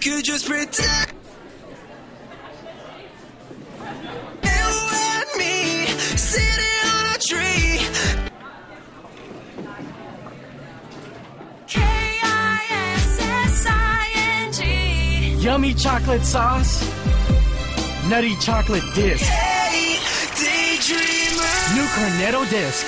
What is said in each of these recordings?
could just pretend. You and me sitting on a tree. K-I-S-S-I-N-G. Yummy chocolate sauce. Nutty chocolate disc. Hey, daydreamer. New Cornetto disc.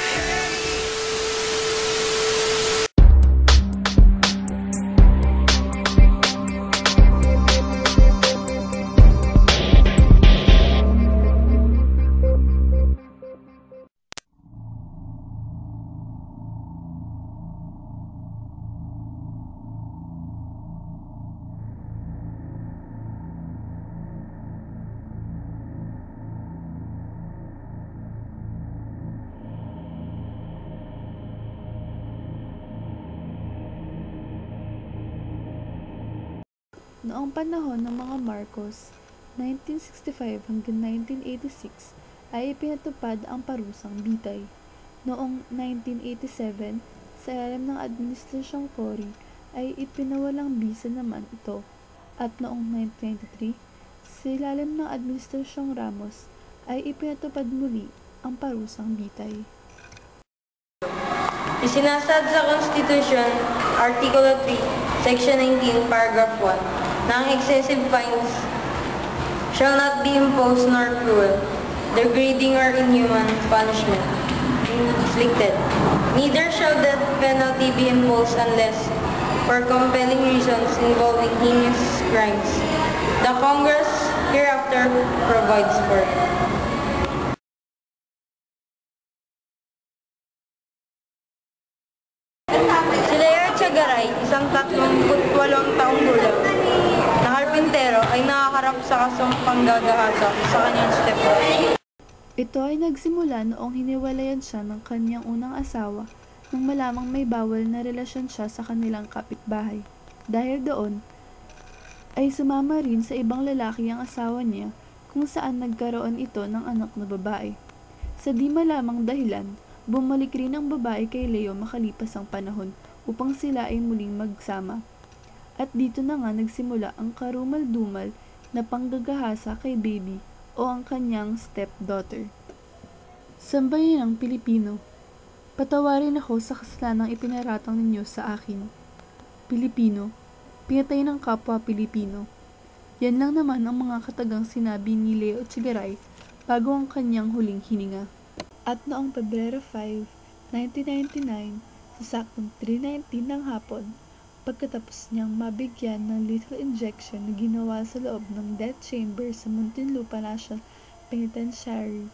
Noong panahon ng mga Marcos, 1965 hanggang 1986, ay ipinatupad ang parusang bitay. Noong 1987, sa ilalim ng Administrasyong Cory, ay ipinawalang bisa naman ito. At noong 1993, sa ilalim ng Administrasyong Ramos, ay ipinatupad muli ang parusang bitay. Isinasad sa Constitution, Artikulo 3, Section 19, Paragraph 1, na ang excessive fines shall not be imposed nor cruel, degrading or inhuman punishment inflicted. Neither shall death penalty be imposed unless for compelling reasons involving heinous crimes. The Congress hereafter provides for it. Si Leo Echegaray, isang 38 taong gulang na karpintero, ay nakakarap sa kasong panggagahasa sa kanyang stepdaughter. Ito ay nagsimula noong hiniwalayan siya ng kanyang unang asawa nang malamang may bawal na relasyon siya sa kanilang kapitbahay. Dahil doon, ay sumama rin sa ibang lalaki ang asawa niya kung saan nagkaroon ito ng anak na babae. Sa di malamang dahilan, bumalik rin ang babae kay Leo makalipas ang panahon upang sila ay muling magsama. At dito na nga nagsimula ang karumal-dumal na panggagahasa kay Baby o ang kanyang stepdaughter. Sambayanang Pilipino, patawarin ako sa kasalanang ipinaratang ninyo sa akin. Pilipino, pinatay ng kapwa Pilipino. Yan lang naman ang mga katagang sinabi ni Leo Echegaray bago ang kanyang huling hininga. At noong Pebrero 5, 1999, sa saktong 3:19 ng hapon, pagkatapos niyang mabigyan ng lethal injection na ginawa sa loob ng death chamber sa Muntinlupa National Penitentiary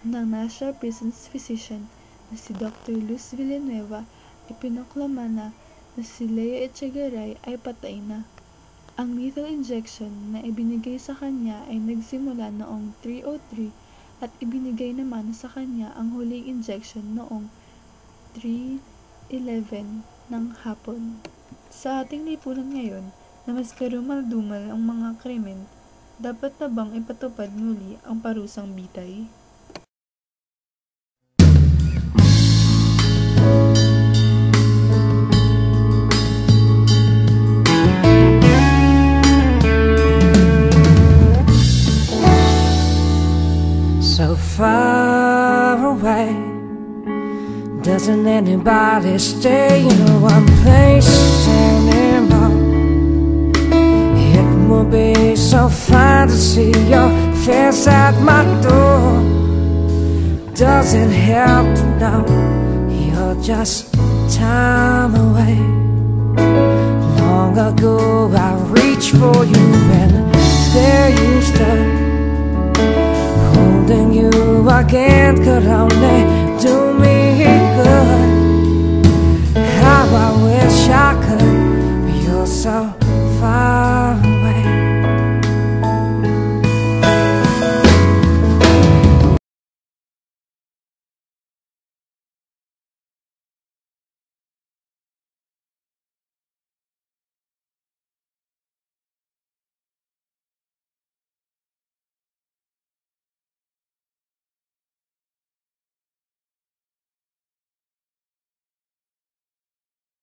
ng National Prisons Physician na si Dr. Luz Villanueva, ipinoklama na si Leo Echegaray ay patay na. Ang lethal injection na ibinigay sa kanya ay nagsimula noong 3:03 at ibinigay naman sa kanya ang huling injection noong 3:11 ng hapon. Sa ating lipunan ngayon na mas karumal-dumal ang mga krimen, dapat na bang ipatupad muli ang parusang bitay? So far away, doesn't anybody stay in one place anymore? It would be so fine to see your face at my door. Doesn't help to know you're just time away. Long ago I reached for you and there you stood, holding you, I can't cut on